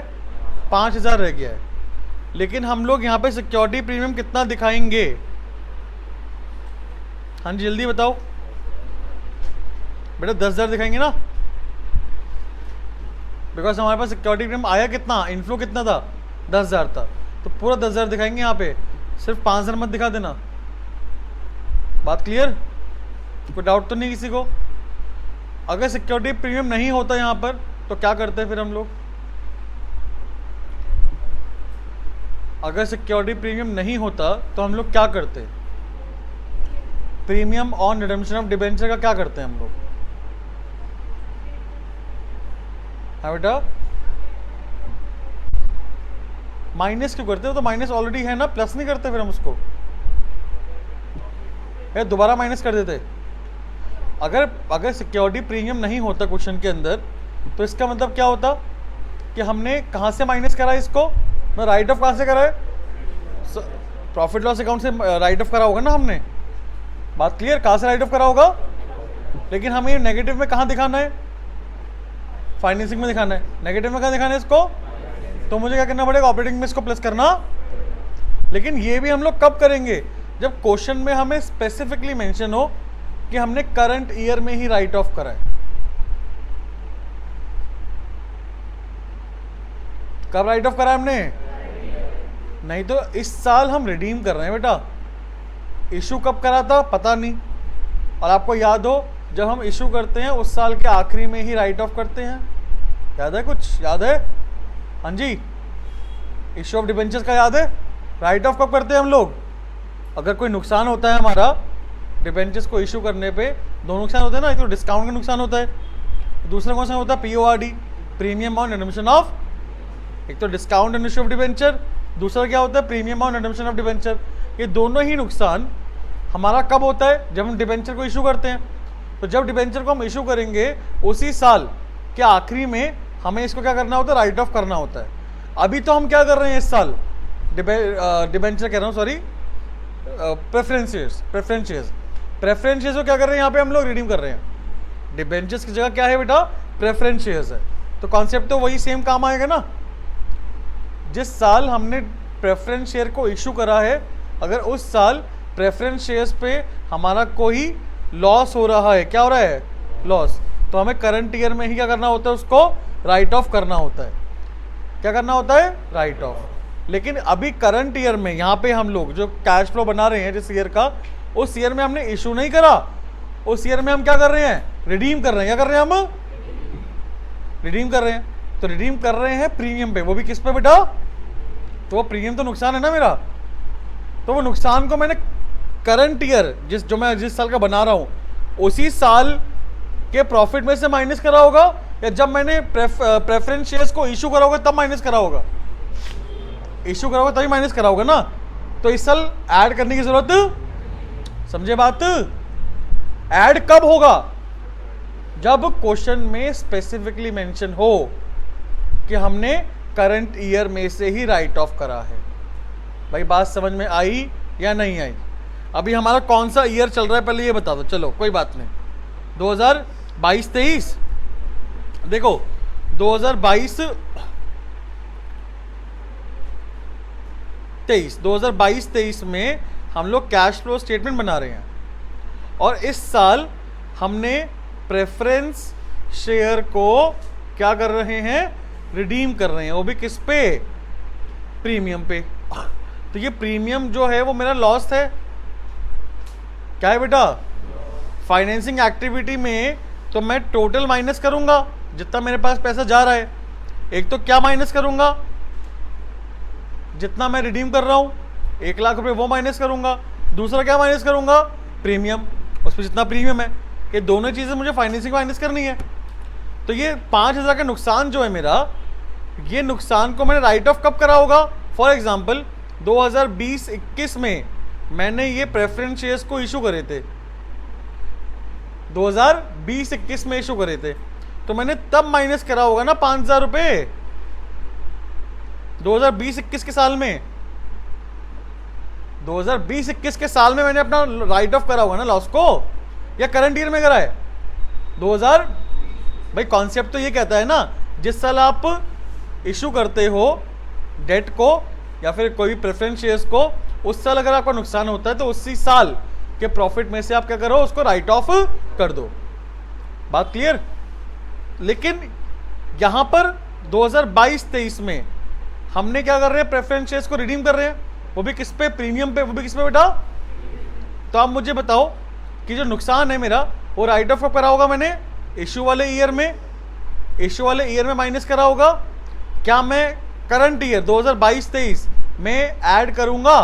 5,000 रह गया है। लेकिन हम लोग यहाँ पे सिक्योरिटी प्रीमियम कितना दिखाएंगे? हाँ जी जल्दी बताओ बेटा। 10,000 दिखाएंगे ना, बिकॉज हमारे पास सिक्योरिटी प्रीमियम आया कितना, इनफ्लो कितना था? 10,000 था, तो पूरा 10,000 दिखाएंगे यहाँ पे, सिर्फ 5,000 मत दिखा देना। बात क्लियर? कोई डाउट तो नहीं किसी को? अगर सिक्योरिटी प्रीमियम नहीं होता यहाँ पर तो क्या करते हैं फिर हम लोग? अगर सिक्योरिटी प्रीमियम नहीं होता तो हम लोग क्या करते? Premium on redemption of debenture का क्या करते हैं हम लोग? हाँ बेटा, माइनस क्यों करते हो? तो माइनस ऑलरेडी है ना, प्लस नहीं करते फिर हम उसको, दोबारा माइनस कर देते। अगर सिक्योरिटी प्रीमियम नहीं होता क्वेश्चन के अंदर, तो इसका मतलब क्या होता कि हमने कहाँ से माइनस करा इसको? मैं राइट ऑफ कहाँ से करा है? प्रॉफिट लॉस अकाउंट से राइट ऑफ करा होगा ना हमने। बात क्लियर? कहाँ से राइट ऑफ करा होगा? लेकिन हमें नेगेटिव में कहाँ दिखाना है? फाइनेंसिंग में दिखाना है। नेगेटिव में कहाँ दिखाना है इसको? तो मुझे क्या करना पड़ेगा? ऑपरेटिंग में इसको प्लस करना। लेकिन ये भी हम लोग कब करेंगे? जब क्वेश्चन में हमें स्पेसिफिकली मेंशन हो कि हमने करंट ईयर में ही राइट ऑफ करा है। कब राइट ऑफ करा है हमने? नहीं तो इस साल हम रिडीम कर रहे हैं बेटा। इशू कब करा था पता नहीं, और आपको याद हो जब हम इशू करते हैं उस साल के आखिरी में ही राइट ऑफ करते हैं। याद है? कुछ याद है? हाँ जी, इशू ऑफ डिबेंचर्स का याद है? राइट ऑफ कब करते हैं हम लोग? अगर कोई नुकसान होता है हमारा डिबेंचर्स को इशू करने पे, दो नुकसान होते हैं ना, एक तो डिस्काउंट का नुकसान होता है, दूसरा कौन सा होता है? PORD, premium on redemption of. एक तो discount and issue of debenture, दूसरा क्या होता है? Premium on redemption of debenture. ये दोनों ही नुकसान हमारा कब होता है? जब हम डिबेंचर को इशू करते हैं। तो जब डिबेंचर को हम इशू करेंगे उसी साल के आखिरी में हमें इसको क्या करना होता है? राइट ऑफ करना होता है। अभी तो हम क्या कर रहे हैं इस साल? डिबेंचर कह रहा हूँ, सॉरी, प्रेफरेंस शेयर्स को क्या कर रहे हैं यहाँ पे हम लोग? रिडीम कर रहे हैं। डिबेंचर्स की जगह क्या है बेटा? प्रेफरेंस शेयर्स है। तो कॉन्सेप्ट तो वही सेम काम आएगा ना। जिस साल हमने प्रेफरेंस शेयर को इशू करा है, अगर उस साल प्रेफरेंस शेयर्स पे हमारा कोई लॉस हो रहा है, क्या हो रहा है? लॉस, तो हमें करंट ईयर में ही क्या करना होता है? उसको राइट ऑफ करना होता है। क्या करना होता है? Right of. लेकिन अभी करंट ईयर में यहाँ पे हम लोग जो कैश फ्लो बना रहे हैं जिस ईयर का, उस ईयर में हमने इशू नहीं करा, उस ईयर में हम क्या कर रहे हैं? रिडीम कर रहे हैं। क्या कर रहे हैं हम? रिडीम कर रहे हैं। तो रिडीम कर रहे हैं प्रीमियम पे, वो भी किस पे बेटा? तो वो प्रीमियम तो नुकसान है ना मेरा, तो वो नुकसान को मैंने करंट ईयर जिस साल का बना रहा हूँ उसी साल के प्रॉफिट में से माइनस करा होगा, या जब मैंने प्रेफरेंस शेयर्स को इशू करा होगा तब माइनस करा होगा? इशू करा होगा तभी माइनस करा होगा ना। तो इस साल ऐड करने की जरूरत, समझे बात? ऐड कब होगा? जब क्वेश्चन में स्पेसिफिकली मेंशन हो कि हमने करंट ईयर में से ही राइट ऑफ करा है। भाई बात समझ में आई या नहीं आई? अभी हमारा कौन सा ईयर चल रहा है पहले ये बता दो। चलो कोई बात नहीं, 2022-23 देखो, 2022-23 में हम लोग कैश फ्लो स्टेटमेंट बना रहे हैं, और इस साल हमने प्रेफरेंस शेयर को क्या कर रहे हैं? रिडीम कर रहे हैं। वो भी किस पे? प्रीमियम पे। तो ये प्रीमियम जो है वो मेरा लॉस है। क्या है बेटा? फाइनेंसिंग एक्टिविटी में तो मैं टोटल माइनस करूंगा जितना मेरे पास पैसा जा रहा है। एक तो क्या माइनस करूंगा? जितना मैं रिडीम कर रहा हूं 1 लाख रुपए वो माइनस करूंगा। दूसरा क्या माइनस करूंगा? प्रीमियम, उस पर जितना प्रीमियम है। ये दोनों चीजें मुझे फाइनेंसिंग माइनस करनी है। तो ये 5,000 का नुकसान जो है मेरा, ये नुकसान को मैंने राइट ऑफ कब करा होगा? फॉर एग्जाम्पल 2020-21 में मैंने ये प्रेफरेंस शेयर्स को इशू करे थे, 2020-21 में इशू करे थे, तो मैंने तब माइनस करा होगा ना 5,000 रुपये 2020-21 के साल में। 2020-21 के साल में मैंने अपना राइट ऑफ करा होगा ना लॉस को, या करंट ईयर में करा है? 2000 भाई कॉन्सेप्ट तो ये कहता है ना, जिस साल आप इशू करते हो डेट को या फिर कोई भी प्रेफरेंस शेयर्स को, उस साल अगर आपका नुकसान होता है तो उसी साल के प्रॉफिट में से आप क्या करो, उसको राइट ऑफ कर दो। बात क्लियर? लेकिन यहां पर 2022-23 में हमने क्या कर रहे हैं, प्रेफरेंस शेयर्स को रिडीम कर रहे हैं, वो भी किस पे? प्रीमियम पे। वो भी किस पे बेटा? तो आप मुझे बताओ कि जो नुकसान है मेरा वो राइट ऑफ करा होगा मैंने इशू वाले ईयर में, इशू वाले ईयर में माइनस करा होगा। क्या मैं करंट ईयर 2022-23 में ऐड करूंगा?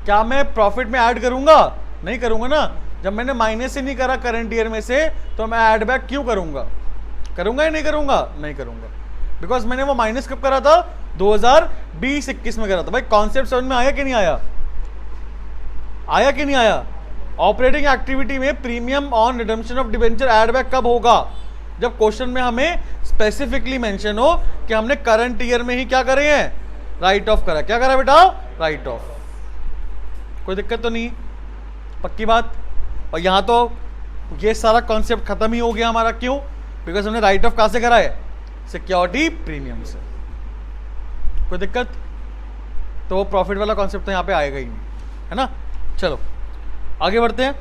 क्या मैं प्रॉफिट में ऐड करूंगा? नहीं करूंगा ना। जब मैंने माइनस ही नहीं करा करंट ईयर में से, तो मैं ऐड बैक क्यों करूंगा? करूंगा या नहीं करूंगा? नहीं करूंगा, बिकॉज मैंने वो माइनस कब करा था? 2020-21 में करा था। भाई कॉन्सेप्ट समझ में आया कि नहीं आया? आया कि नहीं आया? ऑपरेटिंग एक्टिविटी में premium on redemption of debenture add back कब होगा? जब क्वेश्चन में हमें स्पेसिफिकली मेंशन हो कि हमने करंट ईयर में ही क्या करे हैं, राइट ऑफ करा। क्या करा बेटा? Right of. कोई दिक्कत तो नहीं? पक्की बात? और यहां तो ये सारा कॉन्सेप्ट खत्म ही हो गया हमारा। क्यों? बिकॉज हमने राइट ऑफ कहां से करा है? सिक्योरिटी प्रीमियम से। कोई दिक्कत? तो वो प्रॉफिट वाला कॉन्सेप्ट तो यहां पे आएगा ही नहीं, है ना। चलो आगे बढ़ते हैं,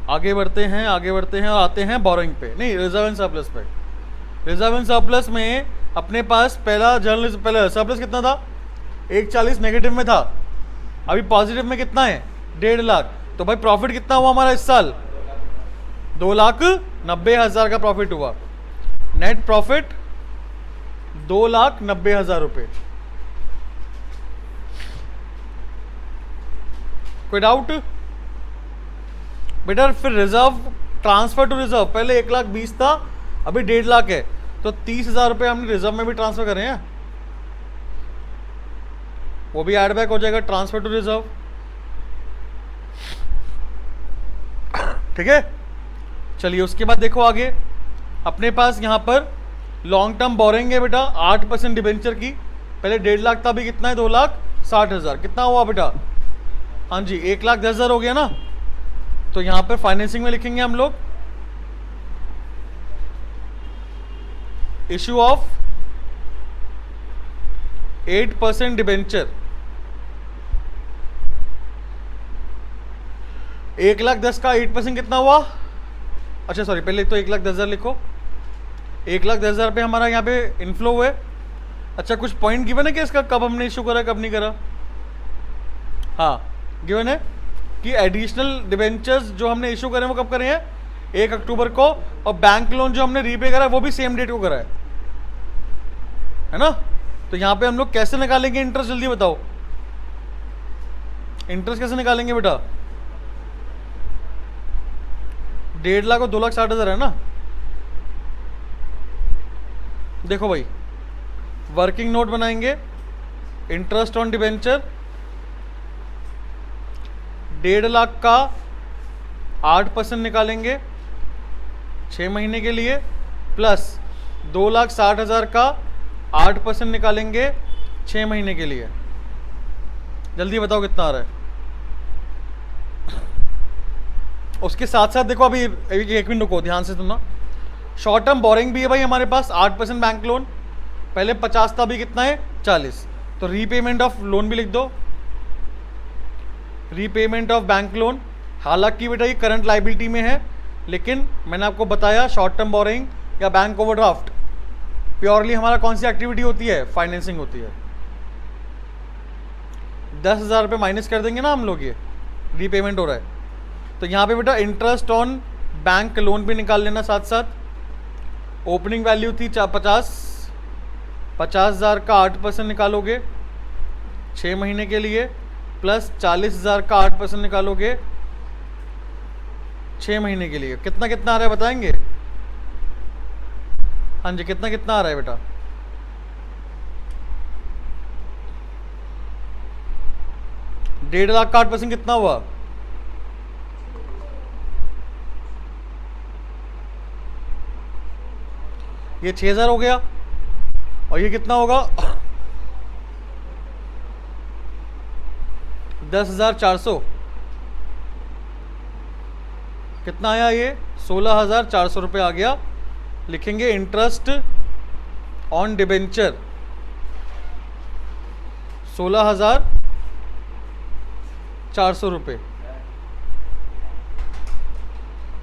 आगे बढ़ते हैं, आगे बढ़ते हैं और आते हैं बोरोइंग पे, नहीं रिजर्व एंड सरप्लस पे। रिजर्व एंड सरप्लस में अपने पास पहला सरप्लस कितना था? 140 नेगेटिव में था, अभी पॉजिटिव में कितना है? 1.5 लाख। तो भाई प्रॉफिट कितना हुआ हमारा इस साल? 2,90,000 का प्रॉफिट हुआ। नेट प्रॉफिट 2,90,000 रुपये। कोई डाउट बेटा? फिर रिजर्व, ट्रांसफर टू रिजर्व, पहले 1,20,000 था, अभी 1.5 लाख है, तो 30,000 रुपये हमने रिजर्व में भी ट्रांसफर करे हैं, वो भी ऐड बैक हो जाएगा ट्रांसफर टू रिजर्व। ठीक है, चलिए उसके बाद देखो आगे अपने पास यहाँ पर लॉन्ग टर्म बोरिंग है बेटा 8% डिबेंचर की। पहले 1.5 लाख था, अभी कितना है? 2,60,000। कितना हुआ बेटा? हाँ जी 1,10,000 हो गया ना। तो यहां पर फाइनेंसिंग में लिखेंगे हम लोग इश्यू ऑफ 8% डिबेंचर। 1,10,000 का 8% कितना हुआ? अच्छा सॉरी, पहले तो 1,10,000 लिखो। 1,10,000 पे हमारा यहाँ पे इनफ्लो हुए। अच्छा कुछ पॉइंट गिवन है कि इसका कब हमने इशू करा कब नहीं करा? हाँ गिवन है कि एडिशनल डिबेंचर्स जो हमने इशू करे वो कब करे हैं? 1 अक्टूबर को। और बैंक लोन जो हमने रीपे करा है वो भी सेम डेट को करा है ना। तो यहाँ पे हम लोग कैसे निकालेंगे इंटरेस्ट? जल्दी बताओ, इंटरेस्ट कैसे निकालेंगे बेटा? 1.5 लाख और 2,60,000 है ना। देखो भाई वर्किंग नोट बनाएंगे, इंटरेस्ट ऑन डिबेंचर 1.5 लाख का 8% निकालेंगे 6 महीने के लिए, प्लस 2,60,000 का 8% निकालेंगे 6 महीने के लिए। जल्दी बताओ कितना आ रहा है? उसके साथ साथ देखो अभी 1 मिनट रुको, ध्यान से सुनना। शॉर्ट टर्म बोरिंग भी है भाई हमारे पास 8% बैंक लोन। पहले 50 था, अभी कितना है? 40। तो रीपेमेंट ऑफ लोन भी लिख दो, रीपेमेंट ऑफ बैंक लोन। हालांकि बेटा ये करंट लाइबिलिटी में है, लेकिन मैंने आपको बताया शॉर्ट टर्म बोरिंग या बैंक ओवरड्राफ्ट प्योरली हमारा कौन सी एक्टिविटी होती है? फाइनेंसिंग होती है। 10,000 रुपये माइनस कर देंगे ना हम लोग, ये रीपेमेंट हो रहा है। तो यहाँ पे बेटा इंटरेस्ट ऑन बैंक लोन भी निकाल लेना साथ साथ। ओपनिंग वैल्यू थी 50,000 का 8% निकालोगे 6 महीने के लिए, प्लस 40,000 का 8% निकालोगे 6 महीने के लिए। कितना कितना आ रहा है बताएंगे? हाँ जी, कितना कितना आ रहा है बेटा? डेढ़ लाख का 8% कितना हुआ? ये 6000 हो गया, और ये कितना होगा? 10,400। कितना आया ये? 16,400 रुपये आ गया। लिखेंगे इंटरेस्ट ऑन डिबेंचर 16,400 रुपये।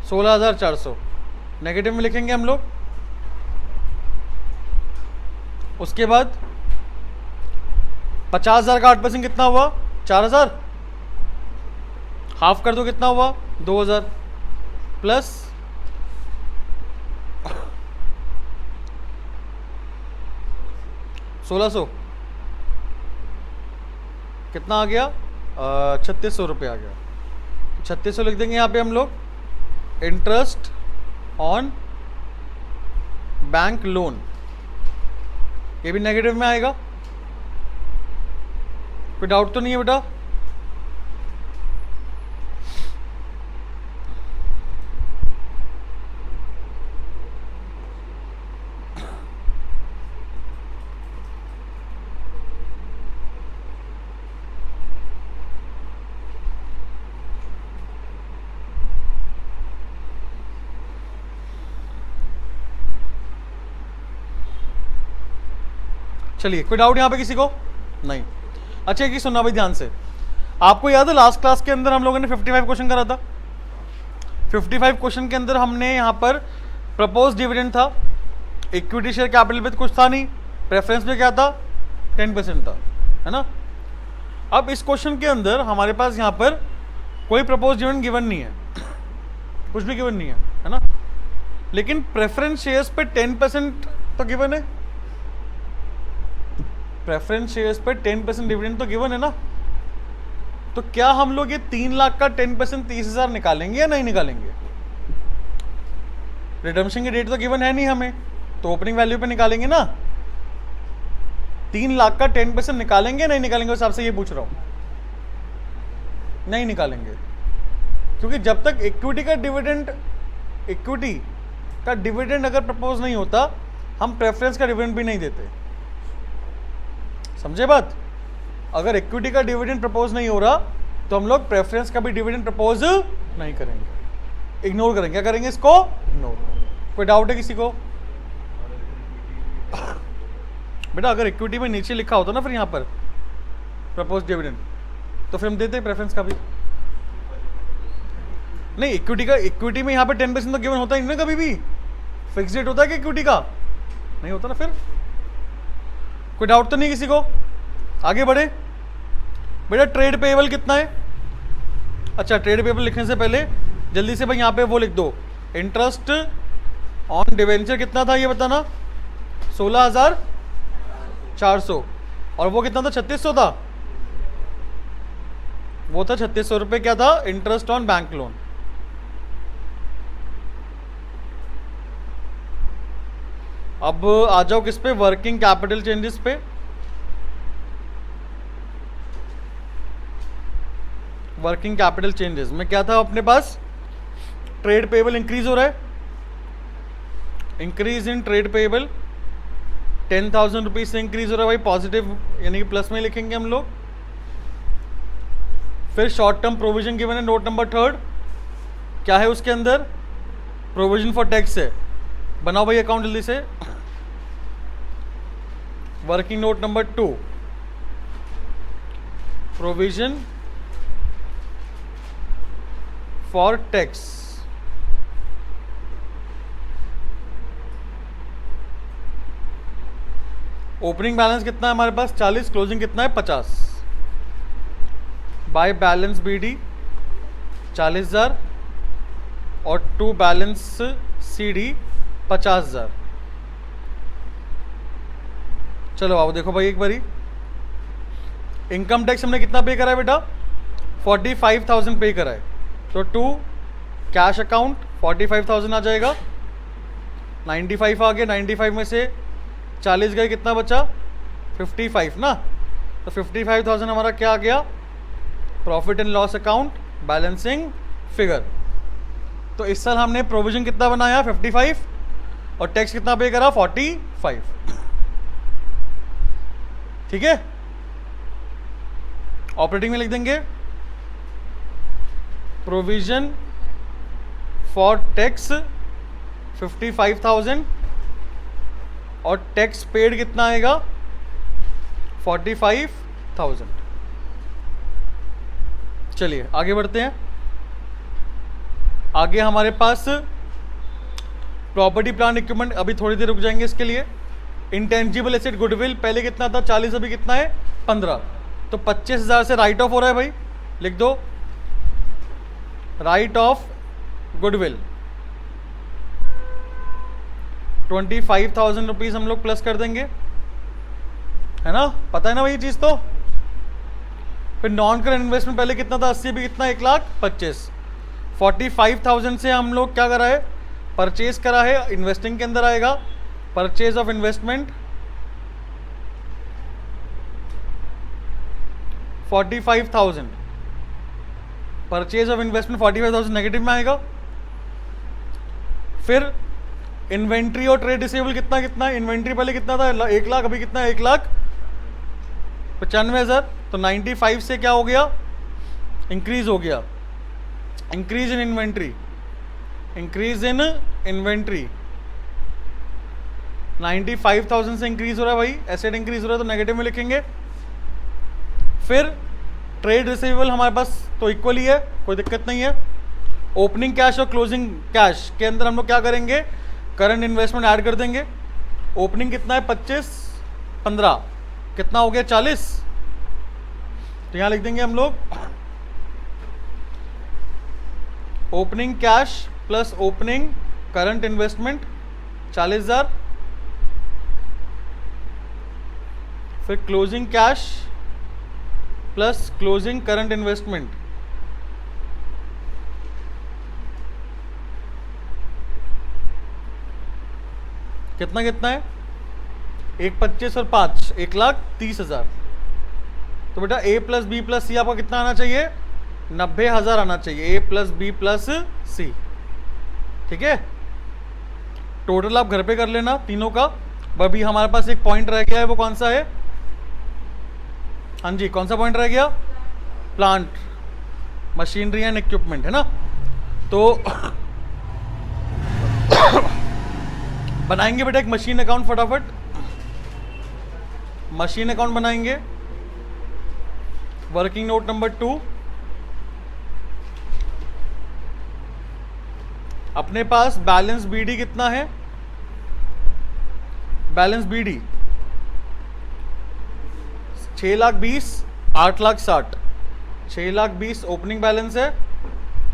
16,400 नेगेटिव में लिखेंगे हम लोग। उसके बाद 50,000 का 8% कितना हुआ? 4,000। हाफ कर दो, कितना हुआ? 2,000 प्लस 1,600 कितना आ गया? 3,600 रुपये आ गया। 3,600 लिख देंगे यहाँ पे हम लोग। इंटरेस्ट ऑन बैंक लोन, ये भी नेगेटिव में आएगा। कोई डाउट तो नहीं है बेटा? चलिए, कोई डाउट यहाँ पे किसी को? नहीं। अच्छा, एक सुनना भाई ध्यान से। आपको याद है लास्ट क्लास के अंदर हम लोगों ने 55 क्वेश्चन करा था। 55 क्वेश्चन के अंदर हमने यहाँ पर प्रपोज डिविडेंड था, इक्विटी शेयर कैपिटल पे कुछ था नहीं, प्रेफरेंस पे क्या था? 10% था, है ना। अब इस क्वेश्चन के अंदर हमारे पास यहाँ पर कोई प्रपोज डिविडेंड गिवन नहीं है, कुछ भी गिवन नहीं है ना। लेकिन प्रेफरेंस शेयर्स पे 10% तो गिवन है। प्रेफरेंस शेयर्स पे 10% डिविडेंड तो गिवन है ना। तो क्या हम लोग ये 3 लाख का 10% 30,000 निकालेंगे या नहीं निकालेंगे? रिडम्पशन की डेट तो गिवन है नहीं हमें, तो ओपनिंग वैल्यू पे निकालेंगे ना। 3 लाख का 10% निकालेंगे नहीं निकालेंगे, उस हिसाब से ये पूछ रहा हूं। नहीं निकालेंगे, क्योंकि जब तक इक्विटी का डिविडेंड अगर प्रपोज नहीं होता, हम प्रेफरेंस का डिविडेंड भी नहीं देते। समझे बात? अगर इक्विटी का डिविडेंड प्रपोज नहीं हो रहा तो हम लोग प्रेफरेंस का भी डिविडेंड प्रपोज नहीं करेंगे, इग्नोर करेंगे। क्या करेंगे? इसको इग्नोर। कोई डाउट है किसी को? बेटा अगर इक्विटी में नीचे लिखा होता ना फिर यहाँ पर प्रपोज डिविडेंड, तो फिर हम देते प्रेफरेंस का भी। नहीं, इक्विटी में यहाँ पे 10% तो गिवन होता ही नहीं ना, कभी भी फिक्स रेट होता है कि इक्विटी का नहीं होता ना। फिर कोई डाउट तो नहीं किसी को? आगे बढ़े बेटा। ट्रेड पेएबल कितना है? अच्छा, ट्रेड पेएबल लिखने से पहले जल्दी से भाई यहाँ पे वो लिख दो, इंटरेस्ट ऑन डिवेंचर कितना था ये बताना? 16,400। और वो कितना था? 3,600 था। वो था 3,600 रुपये। क्या था? Interest on bank loan. अब आ जाओ किस पे? वर्किंग कैपिटल चेंजेस पे। वर्किंग कैपिटल चेंजेस में क्या था अपने पास? ट्रेड पेएबल इंक्रीज हो रहा है, increase in trade payable 10,000 rupees से इंक्रीज हो रहा है भाई, पॉजिटिव यानी कि प्लस में लिखेंगे हम लोग। फिर शॉर्ट टर्म प्रोविजन गिवन है, नोट नंबर 3 क्या है उसके अंदर? प्रोविजन फॉर टैक्स है। बनाओ भाई अकाउंट जल्दी से। Working note number 2, provision for tax. Opening balance कितना है हमारे पास? 40। क्लोजिंग कितना है? 50। बाय बैलेंस बीडी 40,000 और टू बैलेंस सीडी 50,000। चलो आओ देखो भाई एक बारी। इनकम टैक्स हमने कितना पे करा है बेटा? 45,000 पे करा है। तो टू कैश अकाउंट 45,000 आ जाएगा। 95 आ गया, 95 में से 40 गए, कितना बचा 55 ना। तो 55,000 हमारा क्या आ गया, profit and loss account balancing figure. तो इस साल हमने प्रोविजन कितना बनाया 55 और टैक्स कितना पे करा 45। ठीक है, ऑपरेटिंग में लिख देंगे प्रोविजन फॉर टैक्स 55,000 और टैक्स पेड कितना आएगा 45,000। चलिए आगे बढ़ते हैं। आगे हमारे पास प्रॉपर्टी प्लांट इक्विपमेंट, अभी थोड़ी देर रुक जाएंगे इसके लिए। इंटेंजिबल एसेट गुडविल पहले कितना था 40, अभी कितना है 15, तो 25,000 से राइट ऑफ हो रहा है भाई, लिख दो राइट ऑफ गुडविल 25,000 रुपीज हम लोग प्लस कर देंगे, है ना, पता है ना भाई ये चीज। तो फिर नॉन करंट इन्वेस्टमेंट पहले कितना था 80, भी कितना 1,25,000। 45,000 से हम लोग क्या करा है, परचेज करा है, इन्वेस्टिंग के अंदर आएगा purchase of investment 45,000, purchase of investment 45,000 negative में आएगा। फिर इन्वेंट्री और ट्रेड रिसीवेबल कितना कितना है, इन्वेंट्री पहले कितना था 1 लाख, अभी कितना है 1,95,000। तो 95 से क्या हो गया, इंक्रीज हो गया, increase in inventory, increase in inventory 95,000 से इंक्रीज हो रहा है भाई, एसेट इंक्रीज हो रहा है तो नेगेटिव में लिखेंगे। फिर ट्रेड रिसीवेबल हमारे पास तो इक्वल ही है, कोई दिक्कत नहीं है। ओपनिंग कैश और क्लोजिंग कैश के अंदर हम लोग क्या करेंगे, करंट इन्वेस्टमेंट ऐड कर देंगे। ओपनिंग कितना है 25, 15 कितना हो गया 40, तो यहां लिख देंगे हम लोग opening cash plus opening current investment 40,000, फिर closing cash plus closing current investment कितना कितना है 1,25 और 5 1,30,000। तो बेटा ए प्लस बी प्लस सी आपका कितना आना चाहिए 90,000 आना चाहिए, ए प्लस बी प्लस सी। ठीक है, टोटल आप घर पे कर लेना तीनों का। अभी हमारे पास एक पॉइंट रह गया है, वो कौन सा है, हाँ जी कौन सा पॉइंट रह गया, प्लांट मशीनरी एंड इक्विपमेंट, है ना। तो बनाएंगे बेटा एक मशीन अकाउंट, फटाफट मशीन अकाउंट बनाएंगे। वर्किंग नोट नंबर 2, अपने पास बैलेंस बीडी कितना है, बैलेंस बीडी 6,20,000 8,60,000, 6,20,000 ओपनिंग बैलेंस है,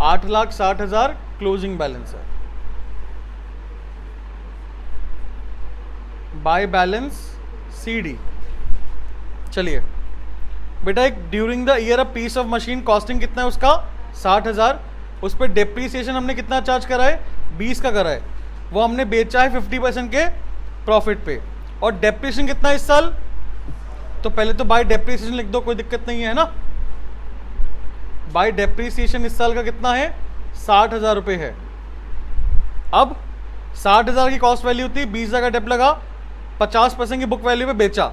8,60,000 क्लोजिंग बैलेंस है। By balance CD. चलिए बेटा एक during the year a piece of machine costing कितना है उसका 60,000, उस पर डेप्रीसिएशन हमने कितना चार्ज करा है 20 का करा है, वो हमने बेचा है 50% के प्रॉफिट पे। और डेप्रीसिएशन कितना है इस साल, तो पहले तो बाय डेप्रीसिएशन लिख दो, कोई दिक्कत नहीं है ना। बाय डेप्रीसिएशन इस साल का कितना है 60,000 रुपये है। अब 60,000 की कॉस्ट वैल्यू थी, 20,000 का डेप लगा, 50% की बुक वैल्यू पे बेचा,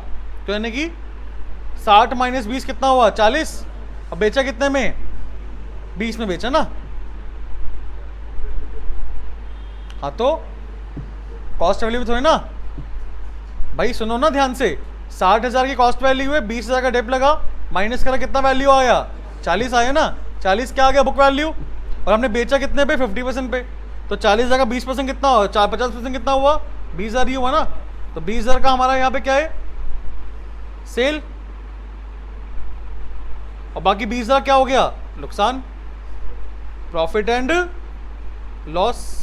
तो यानी कि 60 माइनस 20 कितना हुआ 40। अब बेचा कितने में 20 में बेचा ना। हाँ तो कॉस्ट वैल्यू भी थोड़ी ना भाई, सुनो ना ध्यान से, 60,000 की कॉस्ट वैल्यू है, 20,000 का डेप लगा, माइनस करा कितना वैल्यू आया 40 आया ना, 40 क्या आ गया बुक वैल्यू, और हमने बेचा कितने पे 50% पे, तो 40,000 का 20% कितना हुआ 50% कितना हुआ 20,000 ही हुआ ना। तो 20,000 का हमारा यहाँ पे क्या है सेल, और बाकी 20,000 क्या हो गया नुकसान, प्रॉफिट एंड लॉस।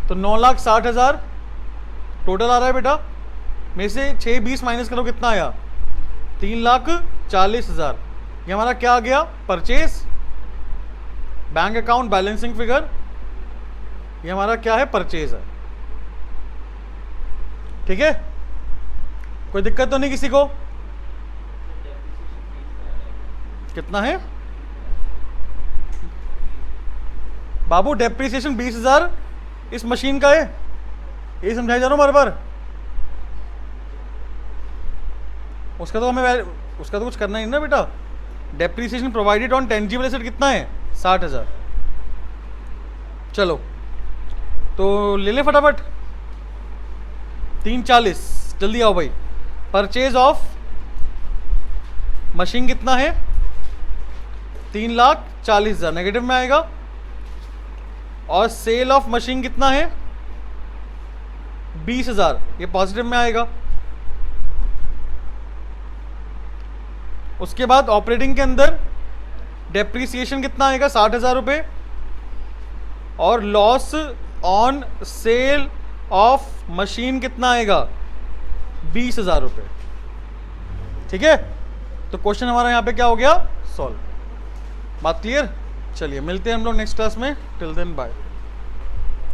तो 9,60,000 टोटल आ रहा है बेटा, में से 6,20 माइनस करो कितना आया 3,40,000। ये हमारा क्या आ गया purchase, bank account balancing figure, ये हमारा क्या है, परचेज है। ठीक है, कोई दिक्कत तो नहीं किसी को? कितना है बाबू? डेप्रिसिएशन 20,000 इस मशीन का है, ये समझाई जा रहा हूं बार बार। उसका तो कुछ करना ही ना बेटा। Depreciation provided on tangible asset कितना है, 60,000। चलो तो ले ले फटाफट, 340, जल्दी आओ भाई। परचेज ऑफ मशीन कितना है, 3,40,000 नेगेटिव में आएगा। और सेल ऑफ मशीन कितना है, 20,000, ये पॉजिटिव में आएगा। उसके बाद ऑपरेटिंग के अंदर डेप्रीसिएशन कितना आएगा, 60,000 रुपये। और loss on sale of machine कितना आएगा, 20,000 रुपये। ठीक है, तो क्वेश्चन हमारा यहाँ पे क्या हो गया, सॉल्व। बात क्लियर? चलिए मिलते हैं हम लोग नेक्स्ट क्लास में। Till then bye.